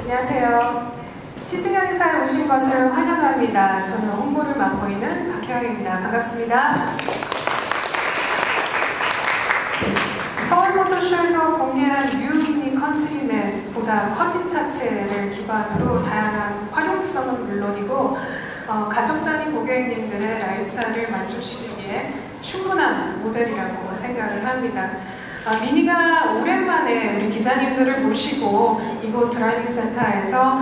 안녕하세요. 시승형 행사에 오신 것을 환영합니다. 저는 홍보를 맡고 있는 박혜영입니다. 반갑습니다. 서울모터쇼에서 공개한 뉴 미니 컨트리맨보다 커진 차체를 기반으로 다양한 활용성은 물론이고 가족 단위 고객님들의 라이프스타일을 만족시키기에 충분한 모델이라고 생각을 합니다. 미니가 오랜만에 우리 기자님들을 모시고 이곳 드라이빙 센터에서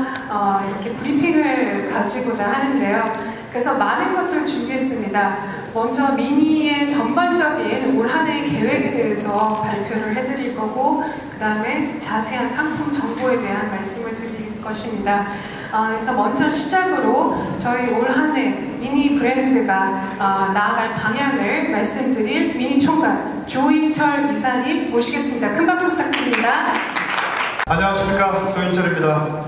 이렇게 브리핑을 가지고자 하는데요. 그래서 많은 것을 준비했습니다. 먼저 미니의 전반적인 올 한 해 계획에 대해서 발표를 해드릴 거고, 그 다음에 자세한 상품 정보에 대한 말씀을 드릴 것입니다. 그래서 먼저 시작으로 저희 올 한 해 미니 브랜드가 나아갈 방향을 말씀드릴 미니 총괄 조인철 이사님 모시겠습니다. 큰 박수 부탁드립니다. 안녕하십니까, 조인철입니다.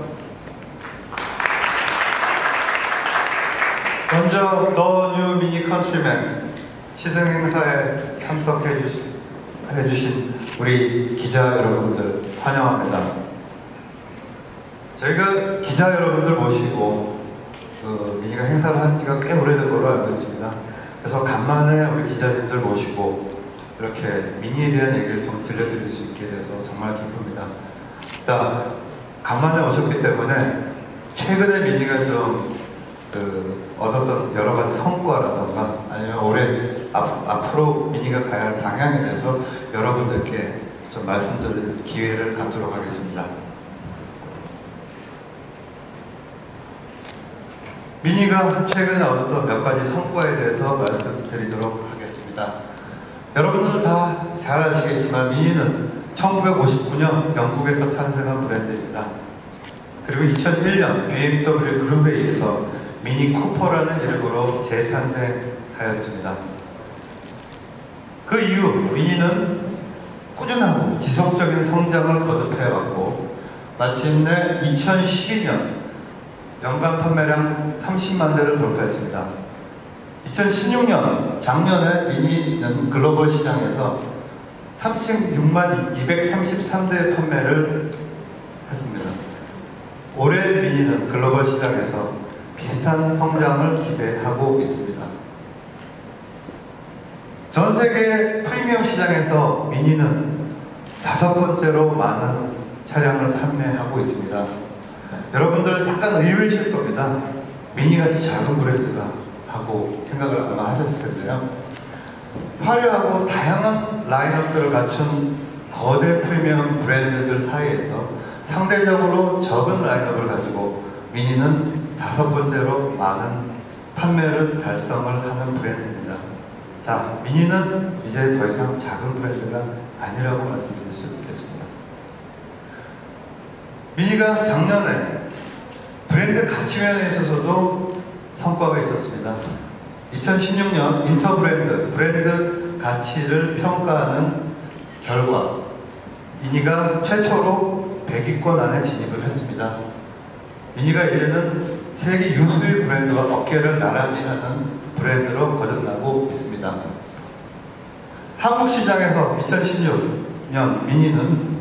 먼저 더 뉴 미니 컨트리맨 시승 행사에 참석해 주신 우리 기자 여러분들 환영합니다. 저희가 기자 여러분들 모시고 미니가 행사를 한 지가 꽤 오래된 걸로 알고 있습니다. 그래서 간만에 우리 기자님들 모시고 이렇게 미니에 대한 얘기를 좀 들려드릴 수 있게 돼서 정말 기쁩니다. 자, 간만에 오셨기 때문에 최근에 미니가 좀 얻었던 여러 가지 성과라던가 아니면 올해 앞으로 미니가 가야 할 방향에 대해서 여러분들께 좀 말씀드릴 기회를 갖도록 하겠습니다. 미니가 최근에 얻었던 몇 가지 성과에 대해서 말씀드리도록 하겠습니다. 여러분들 다 잘 아시겠지만 미니는 1959년 영국에서 탄생한 브랜드입니다. 그리고 2001년 BMW 그룹에 의해서 미니 쿠퍼라는 이름으로 재탄생하였습니다. 그 이후 미니는 꾸준하고 지속적인 성장을 거듭해왔고 마침내 2012년 연간 판매량 30만 대를 돌파했습니다. 2016년 작년에 미니는 글로벌 시장에서 36만 233대의 판매를 했습니다. 올해 미니는 글로벌 시장에서 비슷한 성장을 기대하고 있습니다. 전 세계 프리미엄 시장에서 미니는 5번째로 많은 차량을 판매하고 있습니다. 여러분들 약간 의외이실 겁니다. 미니같이 작은 브랜드가 하고 생각을 아마 하셨을 텐데요. 화려하고 다양한 라인업들을 갖춘 거대 프리미엄 브랜드들 사이에서 상대적으로 적은 라인업을 가지고 미니는 5번째로 많은 판매를 달성을 하는 브랜드입니다. 자, 미니는 이제 더 이상 작은 브랜드가 아니라고 말씀드릴 수 있겠습니다. 미니가 작년에 브랜드 가치 면에 있어서도 성과가 있었습니다. 2016년 인터브랜드 가치를 평가하는 결과 미니가 최초로 100위권 안에 진입을 했습니다. 미니가 이제는 세계 유수의 브랜드와 어깨를 나란히 하는 브랜드로 거듭나고 있습니다. 한국 시장에서 2016년 미니는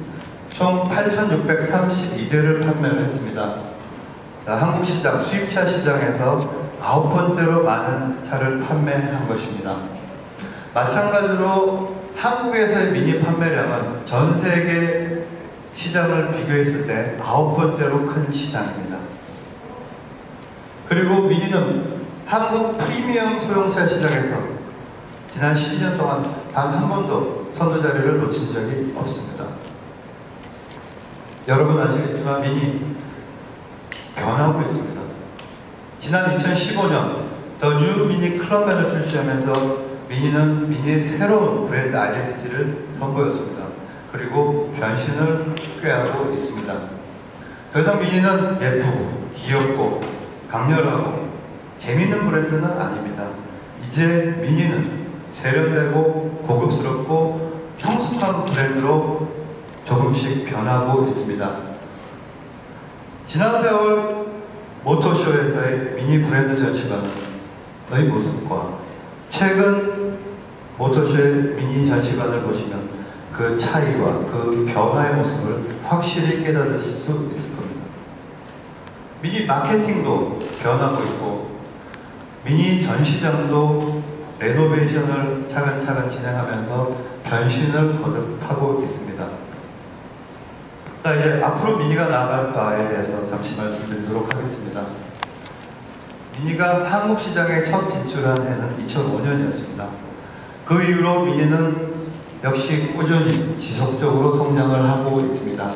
총 8,632대를 판매를 했습니다. 자, 한국 시장, 수입차 시장에서 9번째로 많은 차를 판매한 것입니다. 마찬가지로 한국에서의 미니 판매량은 전 세계 시장을 비교했을 때 9번째로 큰 시장입니다. 그리고 미니는 한국 프리미엄 소형차 시장에서 지난 12년 동안 단 한 번도 선두 자리를 놓친 적이 없습니다. 여러분 아시겠지만 미니 변하고 있습니다. 지난 2015년 더 뉴 미니 클럽맨을 출시하면서 미니는 미니의 새로운 브랜드 아이덴티티를 선보였습니다. 그리고 변신을 꾀하고 있습니다. 더 이상 미니는 예쁘고 귀엽고 강렬하고 재미있는 브랜드는 아닙니다. 이제 미니는 세련되고 고급스럽고 성숙한 브랜드로 조금씩 변하고 있습니다. 지난 세월 모터쇼에서의 미니 브랜드 전시관의 모습과 최근 모터쇼의 미니 전시관을 보시면 그 차이와 그 변화의 모습을 확실히 깨달으실 수 있을 겁니다. 미니 마케팅도 변하고 있고 미니 전시장도 레노베이션을 차근차근 진행하면서 변신을 거듭하고 있습니다. 자, 이제 앞으로 미니가 나아갈 바에 대해서 잠시 말씀드리도록 하겠습니다. 미니가 한국 시장에 첫 진출한 해는 2005년이었습니다. 그 이후로 미니는 역시 꾸준히 지속적으로 성장을 하고 있습니다.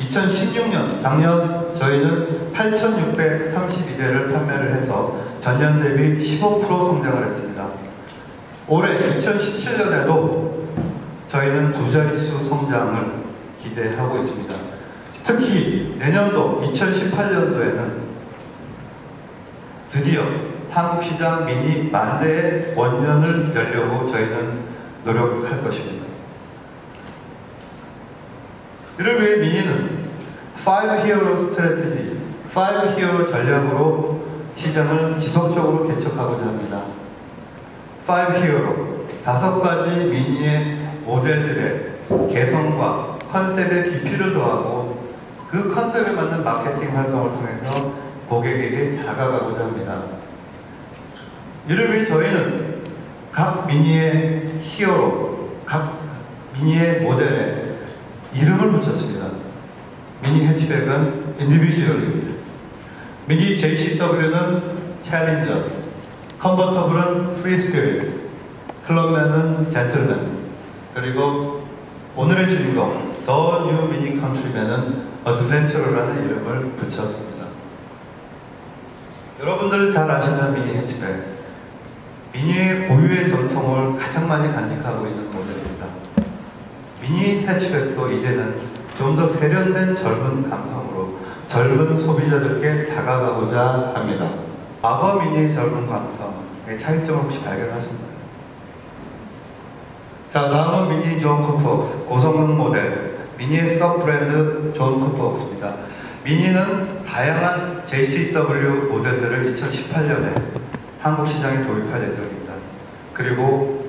2016년, 작년 저희는 8,632대를 판매를 해서 전년 대비 15% 성장을 했습니다. 올해 2017년에도 저희는 두 자릿수 성장을 기대하고 있습니다. 특히 내년도 2018년도에는 드디어 한국 시장 미니 만대의 원년을 열려고 저희는 노력할 것입니다. 이를 위해 미니는 5 Hero 스트래티지, 5 Hero 전략으로 시장을 지속적으로 개척하고자 합니다. 5 Hero, 5가지 미니의 모델들의 개성과 컨셉의 깊이를 더하고 그 컨셉에 맞는 마케팅 활동을 통해서 고객에게 다가가고자 합니다. 이를 위해 저희는 각 미니의 히어로, 각 미니의 모델에 이름을 붙였습니다. 미니 해치백은 인디비주얼리스트, 미니 JCW는 챌린저, 컨버터블은 프리스피릿, 클럽맨은 젠틀맨, 그리고 오늘의 주인공 더 뉴 미니 컨트리맨은 어드벤처러라는 이름을 붙였습니다. 여러분들 잘 아시는 미니 해치백, 미니의 고유의 전통을 가장 많이 간직하고 있는 모델입니다. 미니 해치백도 이제는 좀 더 세련된 젊은 감성으로 젊은 소비자들께 다가가고자 합니다. 과거 미니의 젊은 감성의 차이점을 혹시 발견하셨나요? 자, 다음은 미니 존 쿠폭스, 고성능 모델, 미니의 서브 브랜드 존 쿠폭스입니다. 미니는 다양한 JCW 모델들을 2018년에 한국 시장에 도입할 예정입니다. 그리고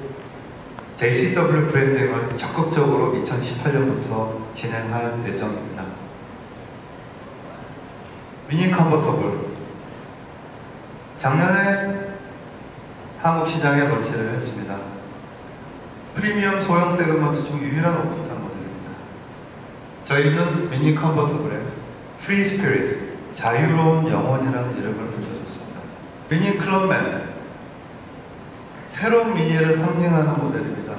JCW 브랜딩을 적극적으로 2018년부터 진행할 예정입니다. 미니 컨버터블, 작년에 한국 시장에 런치를 했습니다. 프리미엄 소형 세그먼트 중 유일한 오픈한 모델입니다. 저희는 미니 컨버터블에 프리 스피릿, 자유로운 영혼이라는 이름을 붙여줬습니다. 미니 클럽맨, 새로운 미니를 상징하는 모델입니다.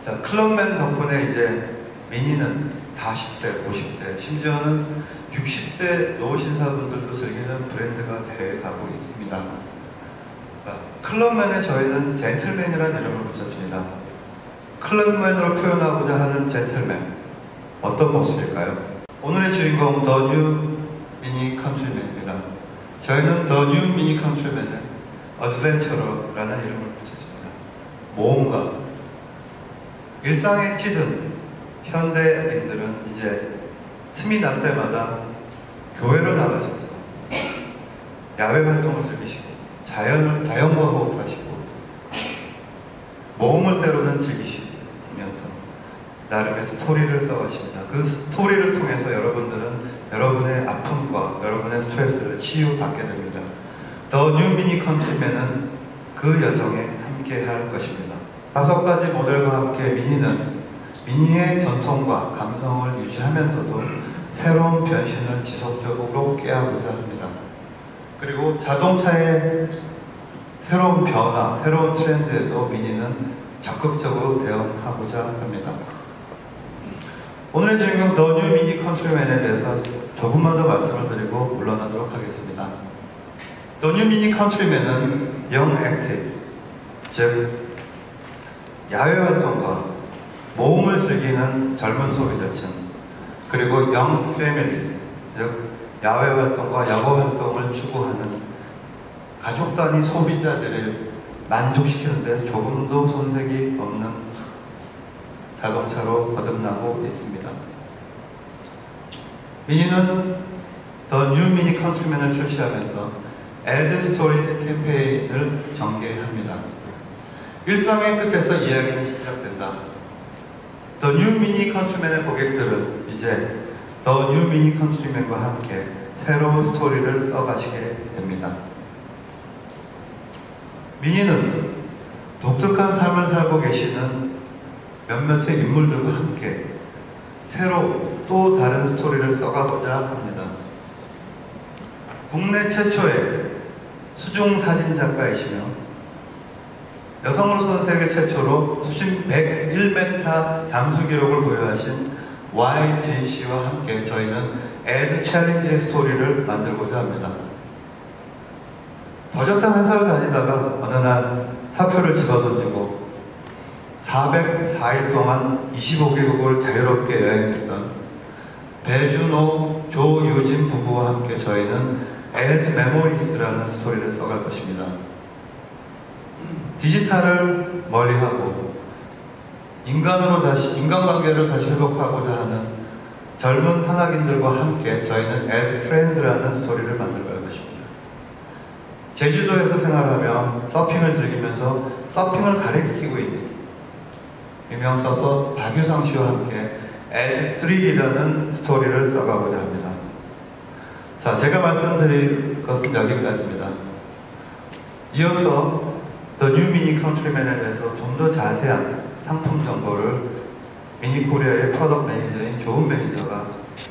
자, 클럽맨 덕분에 이제 미니는 40대, 50대, 심지어는 60대 노신사분들도 즐기는 브랜드가 되어가고 있습니다. 자, 클럽맨에 저희는 젠틀맨이라는 이름을 붙였습니다. 클럽맨으로 표현하고자 하는 젠틀맨, 어떤 모습일까요? 오늘의 주인공 더 뉴 미니 컨트리맨입니다. 저희는 더 뉴 미니 컨트리맨에 어드벤처러라는 이름을 붙였습니다. 모험가, 일상에 찌든 현대인들은 이제 틈이 날 때마다 교회로 나가셔서 야외 활동을 즐기시고 자연과 호흡하시고 모험을 때로는 즐기시면서 나름의 스토리를 써가십니다. 그 스토리를 통해서 여러분들은 여러분의 아픔과 여러분의 스트레스를 치유받게 됩니다. 더 뉴 미니 컨트리맨은 그 여정에 함께 할 것입니다. 5가지 모델과 함께 미니는 미니의 전통과 감성을 유지하면서도 새로운 변신을 지속적으로 꾀하고자 합니다. 그리고 자동차의 새로운 변화, 새로운 트렌드에도 미니는 적극적으로 대응하고자 합니다. 오늘의 주인공 더 뉴 미니 컨트리맨에 대해서 조금만 더 말씀을 드리고 물러나도록 하겠습니다. 더 뉴 미니 컨트리맨은 영 액티브, 즉 야외 활동과 모험을 즐기는 젊은 소비자층, 그리고 영 패밀리, 즉 야외 활동과 여가 활동을 추구하는 가족 단위 소비자들을 만족시키는데 조금도 손색이 없는 자동차로 거듭나고 있습니다. 미니는 더 뉴 미니 컨트리맨을 출시하면서 Add Stories 캠페인을 전개합니다. 일상의 끝에서 이야기는 시작된다. 더 뉴 미니 컨트리맨의 고객들은 이제 더 뉴 미니 컨트리맨과 함께 새로운 스토리를 써가시게 됩니다. 미니는 독특한 삶을 살고 계시는 몇몇의 인물들과 함께 새로 또 다른 스토리를 써가고자 합니다. 국내 최초의 수중 사진 작가이시며 여성으로서 세계 최초로 수심 101m 잠수 기록을 보유하신 YG 씨와 함께 저희는 에드 챌린지의 스토리를 만들고자 합니다. 버젓한 회사를 다니다가 어느 날 사표를 집어던지고 404일 동안 25개국을 자유롭게 여행했던 배준호, 조유진 부부와 함께 저희는 에드 메모리스라는 스토리를 써갈 것입니다. 디지털을 멀리하고 인간관계를 다시 회복하고자 하는 젊은 산악인들과 함께 저희는 에드 프렌즈라는 스토리를 만들어갈 것입니다. 제주도에서 생활하며 서핑을 즐기면서 서핑을 가르치고 있는 유명 서퍼 박유성 씨와 함께 에드 스릴이라는 스토리를 써가고자 합니다. 자, 제가 말씀드릴 것은 여기까지입니다. 이어서 The New Mini Countryman에 대해서 좀 더 자세한 상품 정보를 미니코리아의 프로덕트 매니저인 조은 매니저가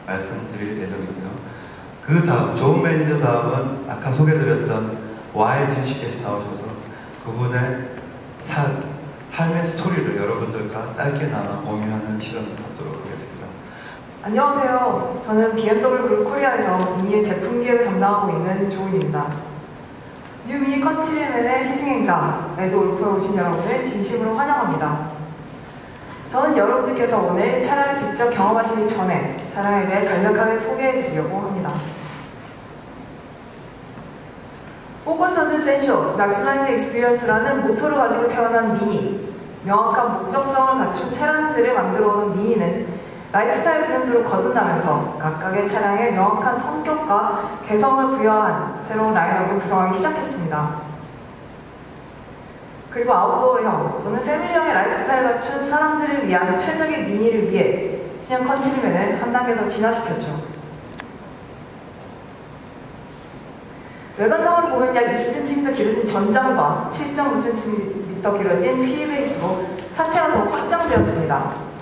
말씀드릴 예정이고요. 그 다음, 조은 매니저 다음은 아까 소개드렸던 YG 씨께서 나오셔서 그분의 삶의 스토리를 여러분들과 짧게나마 공유하는 시간을 갖도록 하겠습니다. 안녕하세요. 저는 BMW 그룹 코리아에서 미니의 제품 기획을 담당하고 있는 조은입니다. 뉴 미니 컨트리맨의 시승행사 에드 올프에 오신 여러분을 진심으로 환영합니다. 저는 여러분들께서 오늘 차량을 직접 경험하시기 전에 차량에 대해 간략하게 소개해드리려고 합니다. Focus on the Essentials, Maximize the Experience라는 모토를 가지고 태어난 미니. 명확한 목적성을 갖춘 차량들을 만들어오는 미니는 라이프스타일 브랜드로 거듭나면서 각각의 차량에 명확한 성격과 개성을 부여한 새로운 라인업을 구성하기 시작했습니다. 그리고 아웃도어형 또는 패밀리형의 라이프스타일 갖춘 사람들을 위한 최적의 미니를 위해 신형 컨트리맨을 한 단계 더 진화시켰죠. 외관상으로 보면 약 20cm 길어진 전장과 7.5cm 길어진 휠베이스로 차체가 더욱 확장되었습니다.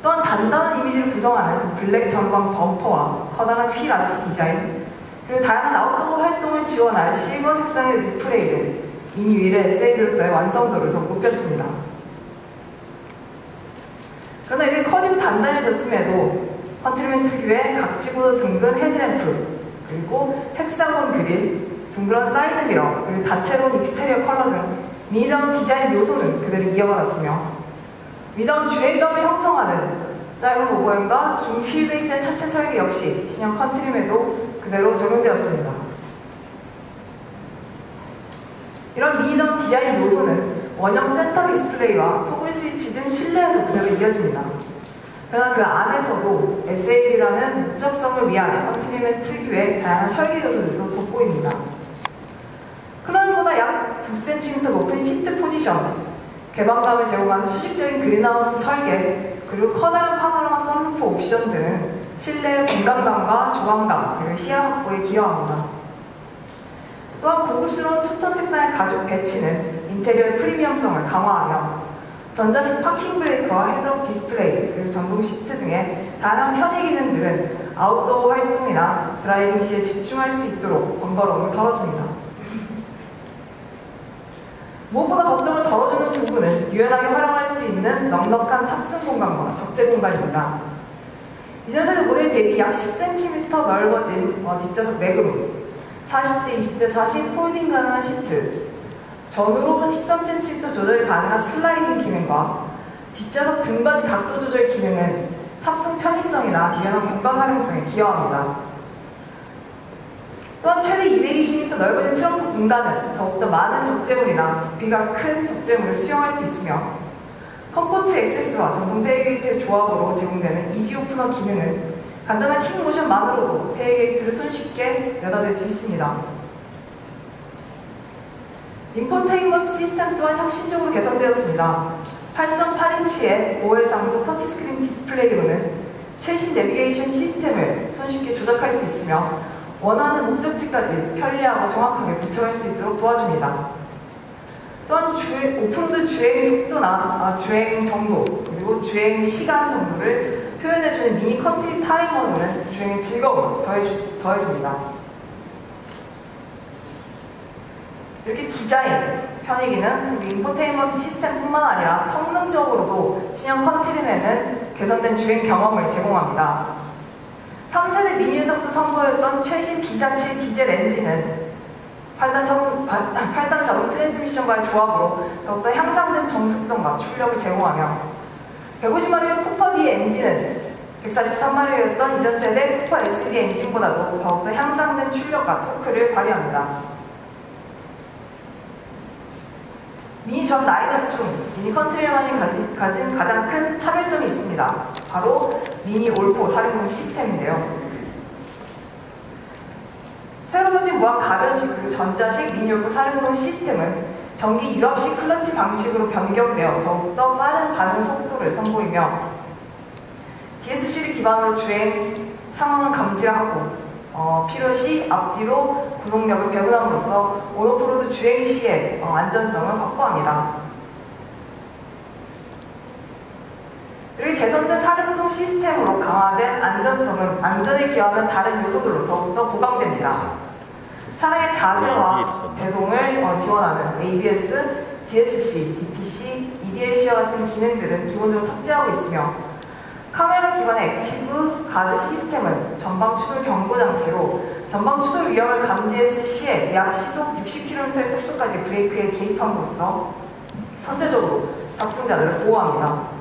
또한 단단한 이미지를 구성하는 블랙 전방 범퍼와 커다란 휠 아치 디자인, 그리고 다양한 아웃도어 활동을 지원할 실버 색상의 루프레일은 미니 휠의 SAV로서의 완성도를 더 높였습니다. 그러나 이게 커지고 단단해졌음에도 컨트리맨 특유의 각지구도 둥근 헤드램프, 그리고 헥사곤 그릴, 둥그런 사이드 미러, 그리고 다채로운 익스테리어 컬러 등 미니다운 디자인 요소는 그대로 이어받았으며 미다운 주행감을 형성하는 짧은 오버형과 긴 휠베이스의 차체 설계 역시 신형 컨트리맨도 그대로 적용되었습니다. 이런 미니다운 디자인 요소는 원형 센터 디스플레이와 토글 스위치 등 실내에도 그대로 이어집니다. 그러나 그 안에서도 SAV라는 목적성을 위한 컨트리맨 특유의 다양한 설계 요소들도 돋보입니다. 클럽보다 약 9cm 높은 시트 포지션, 개방감을 제공하는 수직적인 그린하우스 설계, 그리고 커다란 파노라마 선루프 옵션 등 실내의 공간감과 조망감, 그리고 시야 확보에 기여합니다. 또한 고급스러운 투톤 색상의 가죽 배치는 인테리어의 프리미엄성을 강화하며 전자식 파킹 브레이커와 헤드업 디스플레이, 그리고 전동 시트 등의 다양한 편의 기능들은 아웃도어 활동이나 드라이빙 시에 집중할 수 있도록 번거로움을 덜어줍니다. 무엇보다 걱정을 덜어주는 부분은 유연하게 활용할 수 있는 넉넉한 탑승 공간과 적재 공간입니다. 이전 세대 모델 대비 약 10cm 넓어진 뒷좌석 레그룸, 40대 20대 40 폴딩 가능한 시트, 전후로 13cm 조절 가능한 슬라이딩 기능과 뒷좌석 등받이 각도 조절 기능은 탑승 편의성이나 유연한 공간 활용성에 기여합니다. 또한 최대 220m 넓어진 트렁크 공간은 더욱더 많은 적재물이나 부피가 큰 적재물을 수용할 수 있으며 컴포트 액세스와 전동 테일게이트의 조합으로 제공되는 이지 오프너 기능은 간단한 킥 모션만으로도 테일게이트를 손쉽게 여닫을 수 있습니다. 인포테인먼트 시스템 또한 혁신적으로 개선되었습니다. 8.8인치의 5해상도 터치스크린 디스플레이로는 최신 내비게이션 시스템을 손쉽게 조작할 수 있으며 원하는 목적지까지 편리하고 정확하게 도착할 수 있도록 도와줍니다. 또한 오프로드 주행 속도나 주행 정도, 그리고 주행 시간 정도를 표현해주는 미니 컨트리 타이머는 주행의 즐거움을 더해줍니다. 이렇게 디자인, 편익기는 인포테인먼트 시스템뿐만 아니라 성능적으로도 신형 컨트리맨은 개선된 주행 경험을 제공합니다. 3세대 미니에서부터 선보였던 최신 기사칠 디젤 엔진은 8단 자동 트랜스미션과의 조합으로 더욱더 향상된 정숙성과 출력을 제공하며 150마력의 쿠퍼 D 엔진은 143마력이었던 이전 세대 쿠퍼 SD 엔진보다도 더욱더 향상된 출력과 토크를 발휘합니다. 미니 전 라인업 중 미니 컨트리만이 가진 가장 큰 차별점이 있습니다. 바로 미니 올포 사륜공 시스템인데요. 새로워진 무한 가변식 그리고 전자식 미니 올포 사륜공 시스템은 전기 유압식 클러치 방식으로 변경되어 더욱더 빠른 반응 속도를 선보이며 DSC를 기반으로 주행 상황을 감지하고 필요시 앞뒤로 구동력을 배분함으로써 온오프로드 주행 시에 안전성을 확보합니다. 이렇게 개선된 사륜구동 시스템으로 강화된 안전성은 안전에 기여하는 다른 요소들로 더욱더 보강됩니다. 차량의 자세와 제동을 지원하는 ABS, DSC, DTC, EDLC와 같은 기능들은 기본적으로 탑재하고 있으며 카메라 기반의 액티브 가드 시스템은 전방 추돌 경고 장치로 전방 추돌 위험을 감지했을 시에 약 시속 60km의 속도까지 브레이크에 개입함으로써 선제적으로 탑승자들을 보호합니다.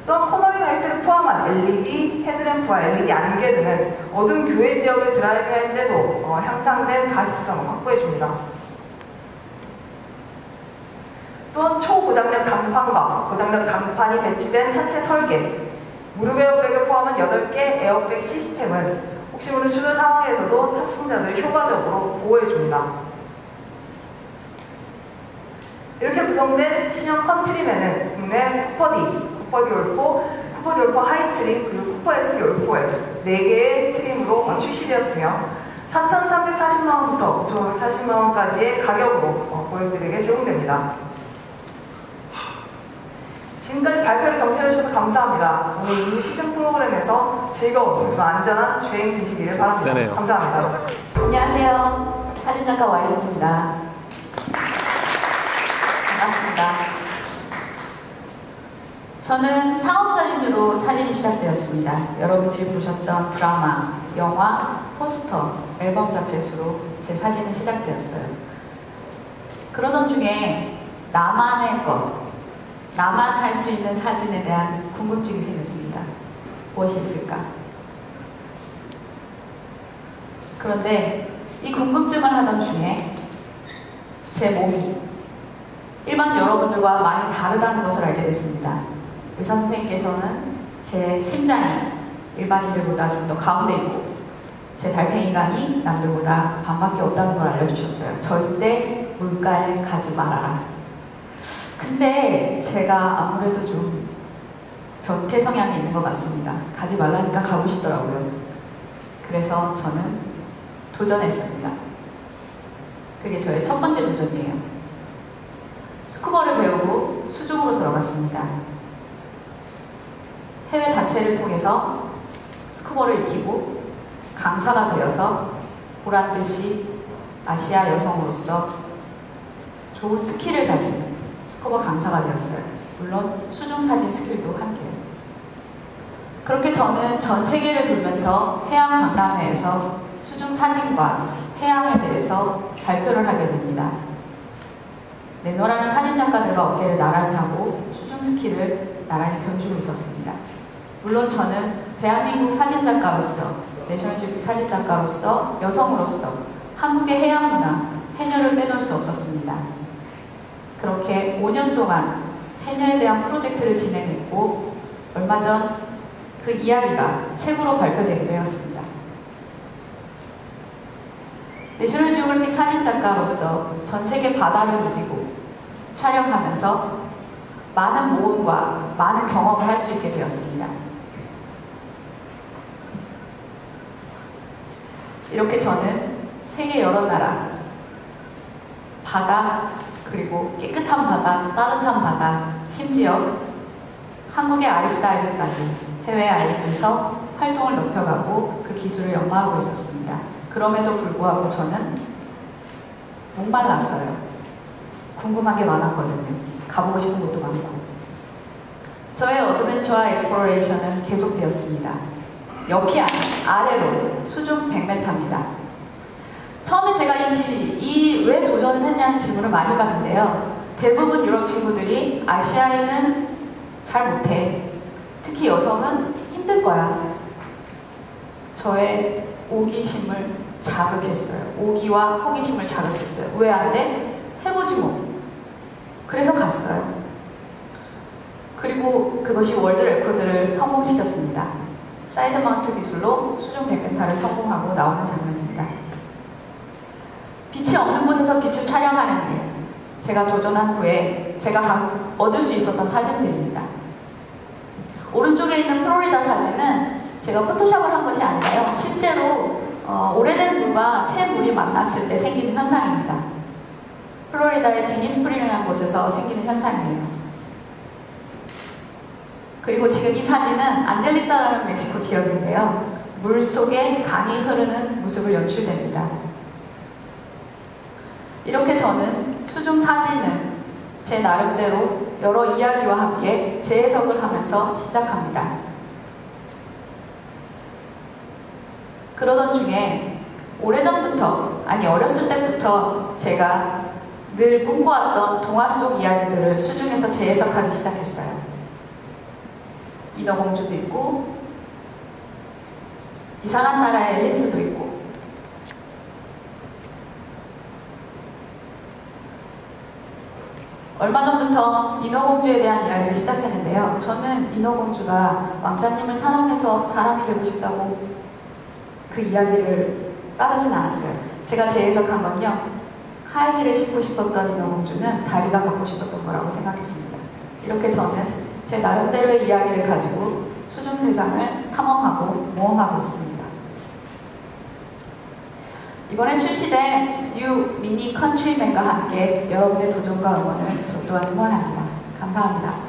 또한 코너링 라이트를 포함한 LED 헤드램프와 LED 안개 등은 어두운 교외 지역을 드라이브할 때도 향상된 가시성을 확보해줍니다. 또한 초고장력 강판과 고장력 강판이 배치된 차체 설계, 무릎 에어백을 포함한 8개 에어백 시스템은 혹시 모를 추돌 상황에서도 탑승자들을 효과적으로 보호해줍니다. 이렇게 구성된 신형 컨트리맨은 국내 쿠퍼디 올포 하이트림, 그리고 쿠퍼 SD 올포에 4개의 트림으로 출시되었으며 4,340만원부터 5,540만원까지의 가격으로 고객들에게 제공됩니다. 지금까지 발표를 경청해주셔서 감사합니다. 오늘 이 시즌 프로그램에서 즐거운 그리고 안전한 주행 되시기를 바랍니다. 세네요. 감사합니다. 안녕하세요. 사진작가 와이순입니다. 반갑습니다. 저는 상업사진으로 사진이 시작되었습니다. 여러분들이 보셨던 드라마, 영화, 포스터, 앨범 자켓으로 제 사진은 시작되었어요. 그러던 중에 나만의 것, 나만 할 수 있는 사진에 대한 궁금증이 생겼습니다. 무엇이 있을까? 그런데 이 궁금증을 하던 중에 제 몸이 일반 여러분들과 많이 다르다는 것을 알게 됐습니다. 의사 선생님께서는 제 심장이 일반인들보다 좀 더 가운데 있고 제 달팽이관이 남들보다 반밖에 없다는 걸 알려주셨어요. 절대 물가에 가지 말아라. 근데 제가 아무래도 좀 변태 성향이 있는 것 같습니다. 가지 말라니까 가고 싶더라고요. 그래서 저는 도전했습니다. 그게 저의 첫 번째 도전이에요. 스쿠버를 배우고 수중으로 들어갔습니다. 해외 단체를 통해서 스쿠버를 익히고 강사가 되어서 보란듯이 아시아 여성으로서 좋은 스킬을 가진 스쿠버 강사가 되었어요. 물론 수중사진 스킬도 함께요. 그렇게 저는 전 세계를 돌면서 해양 박람회에서 수중사진과 해양에 대해서 발표를 하게 됩니다. 내노라는 사진작가들과 어깨를 나란히 하고 수중 스킬을 나란히 견주고 있었습니다. 물론 저는 대한민국 사진작가로서, 내셔널지오그래픽 사진작가로서, 여성으로서 한국의 해양 문화, 해녀를 빼놓을 수 없었습니다. 그렇게 5년 동안 해녀에 대한 프로젝트를 진행했고 얼마 전 그 이야기가 책으로 발표되기도 했습니다. 내셔널 지오그래픽 사진작가로서 전 세계 바다를 누비고 촬영하면서 많은 모험과 많은 경험을 할 수 있게 되었습니다. 이렇게 저는 세계 여러 나라, 바다, 그리고 깨끗한 바다, 따뜻한 바다, 심지어 한국의 아이스다이빙까지 해외에 알리면서 활동을 높여가고 그 기술을 연마하고 있었습니다. 그럼에도 불구하고 저는 목말랐어요. 궁금한 게 많았거든요. 가보고 싶은 곳도 많고. 저의 어드벤처와 엑스플로레이션은 계속되었습니다. 옆이 아래로 수중 100m입니다. 처음에 제가 왜 도전을 했냐는 질문을 많이 받는데요. 대부분 유럽 친구들이 아시아에는 잘 못해. 특히 여성은 힘들 거야. 저의 오기심을 자극했어요. 오기와 호기심을 자극했어요. 왜 안 돼? 해보지 뭐. 그래서 갔어요. 그리고 그것이 월드 레코드를 성공시켰습니다. 사이드 마운트 기술로 수중 100m를 성공하고 나오는 장면입니다. 빛이 없는 곳에서 빛을 촬영하는 일, 제가 도전한 후에 제가 얻을 수 있었던 사진들입니다. 오른쪽에 있는 플로리다 사진은 제가 포토샵을 한 것이 아니라요. 실제로 오래된 물과 새 물이 만났을 때 생기는 현상입니다. 플로리다의 지니 스프링이라는 곳에서 생기는 현상이에요. 그리고 지금 이 사진은 안젤리타라는 멕시코 지역인데요. 물 속에 강이 흐르는 모습을 연출됩니다. 이렇게 저는 수중 사진을 제 나름대로 여러 이야기와 함께 재해석을 하면서 시작합니다. 그러던 중에 오래전부터, 아니 어렸을 때부터 제가 늘 꿈꿔왔던 동화 속 이야기들을 수중에서 재해석하기 시작했어요. 인어공주도 있고 이상한 나라의 앨리스도 있고 얼마 전부터 인어공주에 대한 이야기를 시작했는데요. 저는 인어공주가 왕자님을 사랑해서 사람이 되고 싶다고 그 이야기를 따르진 않았어요. 제가 재해석한 건요. 하이힐을 신고 싶었던 인어공주는 다리가 갖고 싶었던 거라고 생각했습니다. 이렇게 저는 제 나름대로의 이야기를 가지고 수중 세상을 탐험하고 모험하고 있습니다. 이번에 출시된 뉴 미니 컨트리맨과 함께 여러분의 도전과 응원을 저 또한 응원합니다. 감사합니다.